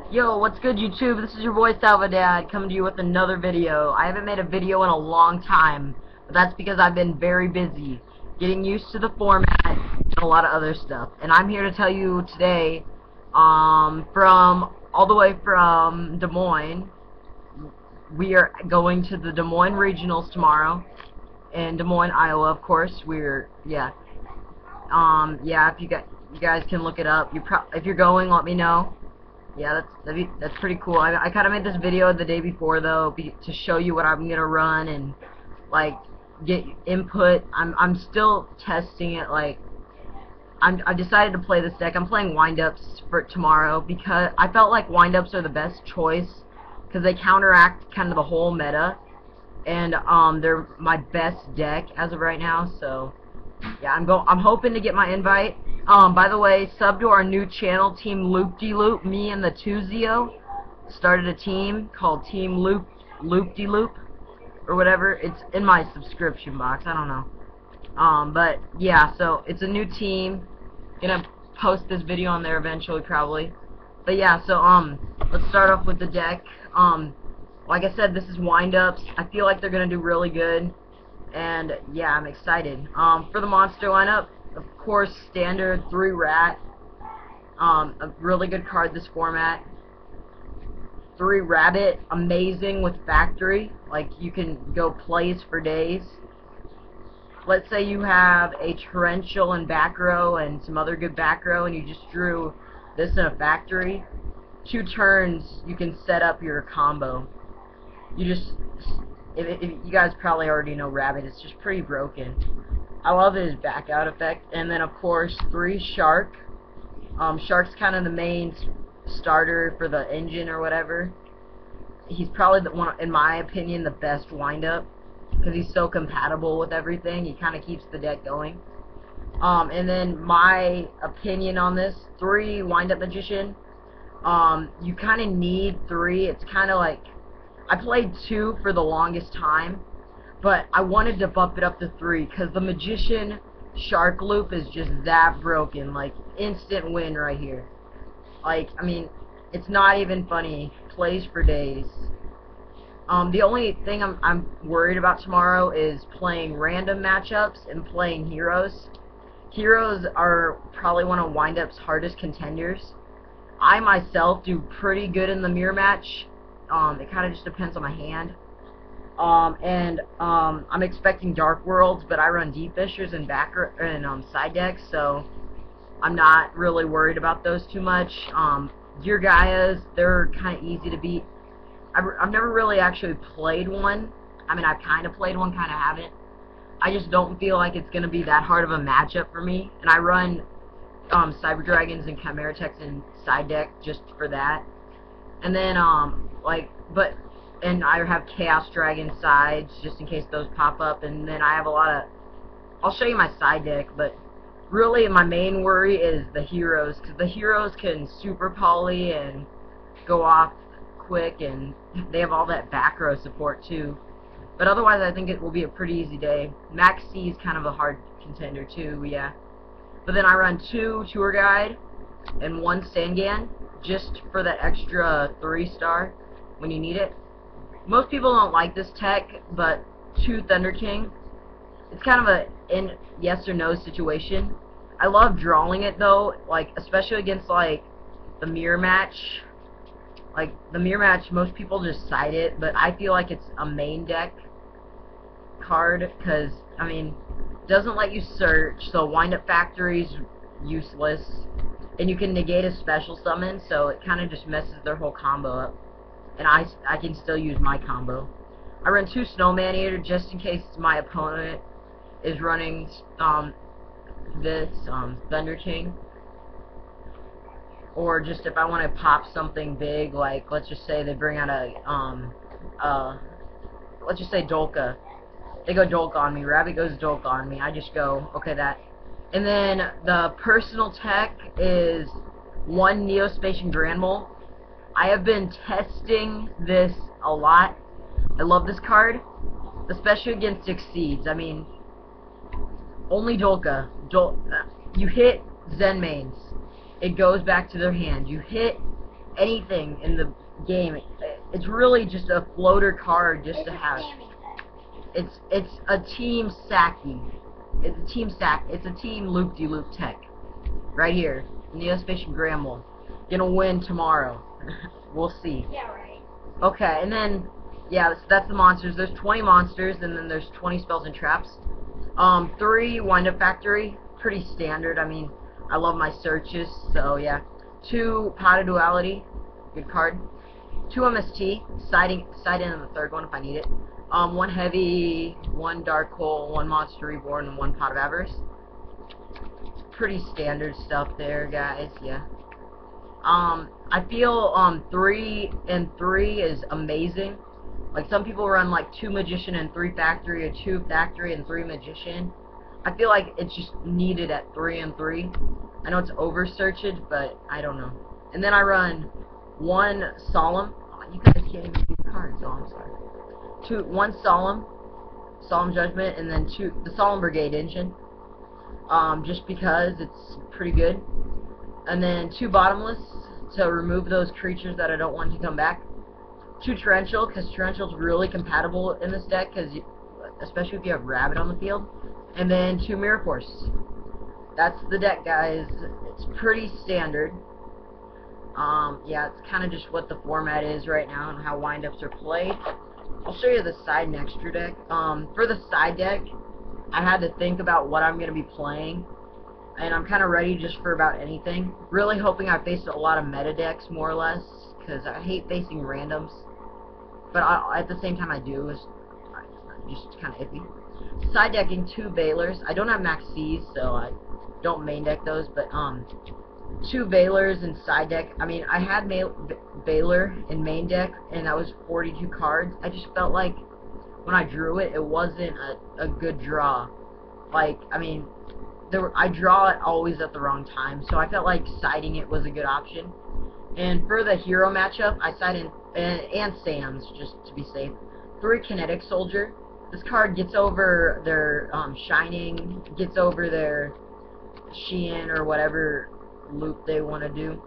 Yo, what's good YouTube? This is your boy Salvadad coming to you with another video. I haven't made a video in a long time, but that's because I've been very busy getting used to the format and a lot of other stuff. And I'm here to tell you today, from all the way from Des Moines, we are going to the Des Moine Regionals tomorrow in Des Moines, Iowa. Of course, yeah, if you guys can look it up. If you're going, let me know. Yeah, that's pretty cool. I kind of made this video the day before though, to show you what I'm gonna run and like get input. I'm still testing it. Like I decided to play this deck. I'm playing windups for tomorrow because I felt like windups are the best choice because they counteract kind of the whole meta, and they're my best deck as of right now. So yeah, I'm hoping to get my invite. By the way, sub to our new channel, Team Loop-de-Loop. Me and the 2Zio started a team called Team Loop-de-Loop or whatever. It's in my subscription box. I don't know. But yeah, so it's a new team. Gonna post this video on there eventually, probably. But yeah, so let's start off with the deck. Like I said, this is windups. I feel like they're gonna do really good, and yeah, I'm excited. For the monster lineup, of course, standard 3 rat. A really good card this format. 3 rabbit, amazing with factory. Like you can go plays for days. Let's say you have a torrential in back row and some other good back row, and you just drew this in a factory. 2 turns, you can set up your combo. If you guys probably already know rabbit, it's just pretty broken. I love his back out effect. And then of course 3 shark. Shark's kind of the main starter for the engine or whatever. He's probably the one, in my opinion, the best windup because he's so compatible with everything. He kind of keeps the deck going. And then my opinion on this, 3 windup magician. You kind of need 3. It's kind of like I played 2 for the longest time, but I wanted to bump it up to 3 because the magician shark loop is just that broken. Like instant win right here. Like, I mean, it's not even funny. Plays for days. The only thing I'm worried about tomorrow is playing random matchups and playing heroes. Heroes are probably one of windup's hardest contenders. I myself do pretty good in the mirror match. It kind of just depends on my hand. I'm expecting Dark Worlds, but I run Deep Fishers and side decks, so I'm not really worried about those too much. Gear Gaias, they're kind of easy to beat. I've never really actually played one. I mean, I've kind of played one, kind of haven't. I just don't feel like it's going to be that hard of a matchup for me. And I run Cyber Dragons and Chimera Techs in side deck just for that. And then, and I have Chaos Dragon sides just in case those pop up. And then I have a lot of, I'll show you my side deck, but really my main worry is the heroes, because the heroes can super poly and go off quick, and they have all that back row support too. But otherwise, I think it will be a pretty easy day. Max C is kind of a hard contender too, yeah. But then I run 2 Tour Guide and 1 Sangan just for that extra 3-star when you need it. Most people don't like this tech, but 2 Thunder King, it's kind of a yes or no situation. I love drawing it though, like especially against like the mirror match. Like the mirror match, most people just side it, but I feel like it's a main deck card because I mean, it doesn't let you search, so windup factory's useless, and you can negate a special summon, so it kind of just messes their whole combo up. And I can still use my combo. I run 2 Snowman Eater just in case my opponent is running this Thunder King, or just if I want to pop something big, like let's just say they bring out a let's just say Dolka. They go Dolka on me. Rabbit goes Dolka on me. I just go okay that. And then the personal tech is 1 Neospatian Grand Mole. I have been testing this a lot. I love this card, especially against Exceeds. I mean, only Dolka. You hit Zen mains, it goes back to their hand. You hit anything in the game. It's really just a floater card just to have. It's a team Saki. It's a team sack. It's a team loop-de-loop tech. Right here. In the US Fishing Gramble. Gonna win tomorrow. We'll see. Yeah, right. Okay, and then, yeah, that's the monsters. There's 20 monsters, and then there's 20 spells and traps. 3 Wind-Up Factory. Pretty standard. I mean, I love my searches, so yeah. 2 Pot of Duality. Good card. 2 MST. Side in on the third one if I need it. 1 Heavy, 1 Dark Hole, 1 Monster Reborn, and 1 Pot of Avarice. Pretty standard stuff there, guys, yeah. I feel 3 and 3 is amazing. Like, some people run like 2 Magician and 3 Factory, or 2 Factory and 3 Magician. I feel like it's just needed at 3 and 3. I know it's over-searched, but I don't know. And then I run 1 Solemn. Oh, you guys can't even do the cards, oh, I'm sorry. 1 Solemn Judgment, and then the Solemn Brigade Engine. Just because it's pretty good. And then 2 Bottomless to remove those creatures that I don't want to come back. 2 Torrential, because Torrential's really compatible in this deck, especially if you have Rabbit on the field. And then 2 Mirror Force. That's the deck, guys. It's pretty standard. Yeah, it's kind of just what the format is right now and how wind-ups are played. I'll show you the side and extra deck. For the side deck, I had to think about what I'm going to be playing, and I'm kind of ready just for about anything. Really hoping I face a lot of meta decks, more or less, because I hate facing randoms. But at the same time, I do. It's just kind of iffy. Side decking 2 Baylors. I don't have Max C's, so I don't main deck those, but 2 Baylors in side deck. I mean, I had Baylor in main deck, and that was 42 cards. I just felt like when I drew it, it wasn't a good draw. Like, I mean, I draw it always at the wrong time, so I felt like siding it was a good option. And for the hero matchup, I sided and Sam's, just to be safe. 3 Kinetic Soldier. This card gets over their Shining, gets over their Shein or whatever loop they want to do.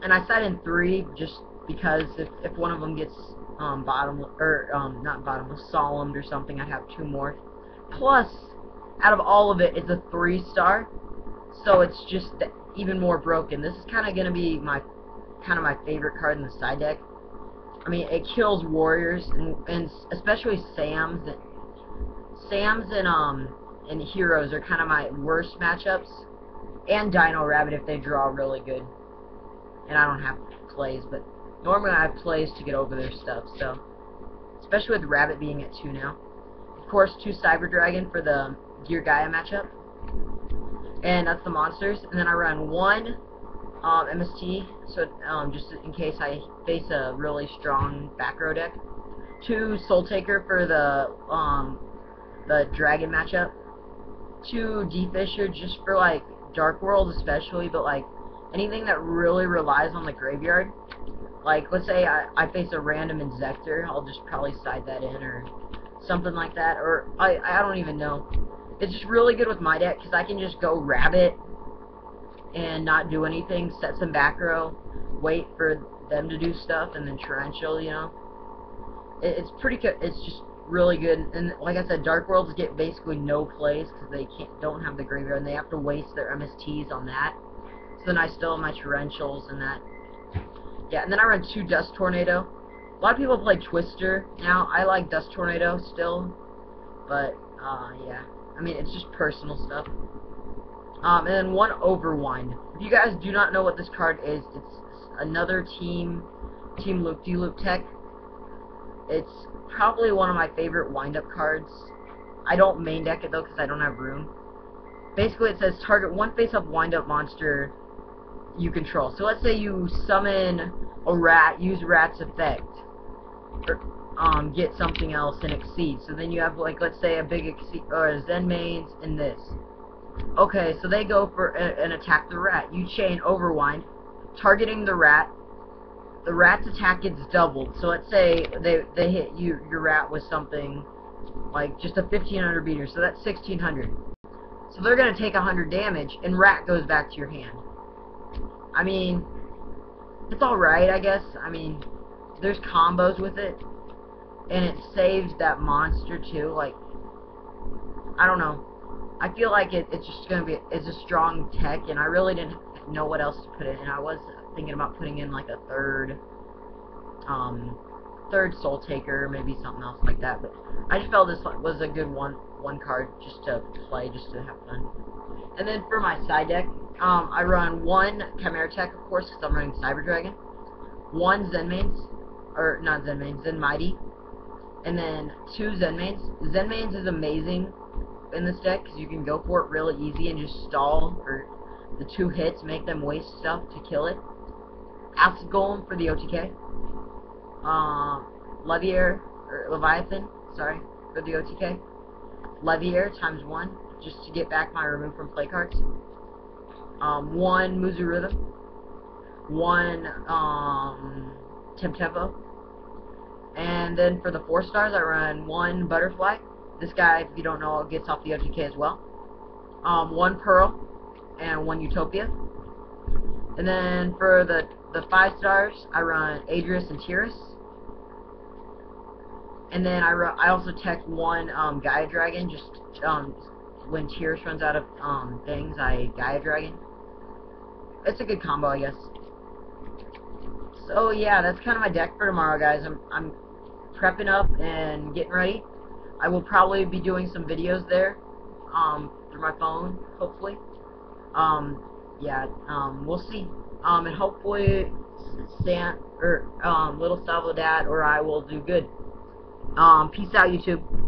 And I side in 3 just because if one of them gets not bottomless, solemned or something, I'd have 2 more. Plus, out of all of it, it's a 3-star, so it's just even more broken. This is kind of going to be my favorite card in the side deck. I mean, it kills warriors and especially Sam's and heroes are kind of my worst matchups. And Dino Rabbit if they draw really good. And I don't have plays, but normally I have plays to get over their stuff, so. Especially with Rabbit being at 2 now. Of course, 2 Cyber Dragon for the Gear Gaia matchup. And that's the monsters. And then I run 1 MST, so just in case I face a really strong back row deck. 2 Soul Taker for the Dragon matchup. 2 D-Fisher just for like Dark World especially, but like anything that really relies on the graveyard. Like, let's say I face a random Inzector, I'll just probably side that in or something like that, or I don't even know. It's just really good with my deck because I can just go Rabbit and not do anything, set some back row, wait for them to do stuff, and then Torrential, you know. It's pretty good. It's just really good. And like I said, Dark Worlds get basically no plays because they don't have the graveyard, and they have to waste their MSTs on that. So then I still have my Torrentials and that. Yeah, and then I run 2 Dust Tornado. A lot of people play Twister now. I like Dust Tornado still, but yeah. I mean, it's just personal stuff. And then 1 Overwind. If you guys do not know what this card is, it's another team loop-de-loop tech. It's probably one of my favorite wind-up cards. I don't main deck it though because I don't have room. Basically, it says target 1 face-up wind-up monster you control. So let's say you summon a rat, use rat's effect, or get something else and exceed. So then you have, like, let's say a big exceed or Zen mains and this. Okay, so they go for and attack the rat. You chain Overwind, targeting the rat. The rat's attack gets doubled. So let's say they hit your rat with something like just a 1500 beater. So that's 1600. So they're gonna take 100 damage, and rat goes back to your hand. I mean, It's alright, I guess. I mean, there's combos with it, and it saves that monster too. Like, I don't know. I feel like it's just gonna be it's a strong tech, and I really didn't know what else to put in. And I was thinking about putting in like a third Soul Taker, maybe something else like that. But I just felt this was a good one card just to play, just to have fun. And then for my side deck, I run one Chimera Tech, of course, because I'm running Cyber Dragon. One Zen Mains, or not Zen Mains, Zen Mighty, and then two Zen Mains. Zen Mains is amazing in this deck because you can go for it really easy and just stall for the 2 hits, make them waste stuff to kill it. Acid Golem for the OTK. Leviair, or Leviathan, sorry, for the OTK. Leviair ×1, just to get back my remove from play cards. One Muzu Rhythm. One Tempo. And then for the 4 stars, I run one Butterfly. This guy, if you don't know, gets off the OTK as well. One Pearl and one Utopia. And then for the 5 stars, I run Adris and Tiras. And then I also tech one Gaia Dragon. Just when Tiras runs out of things, I Gaia Dragon. It's a good combo, I guess. So yeah, that's kind of my deck for tomorrow, guys. I'm prepping up and getting ready. I will probably be doing some videos there through my phone, hopefully. Yeah, we'll see. And hopefully Little Salvo Dad or I will do good. Peace out, YouTube.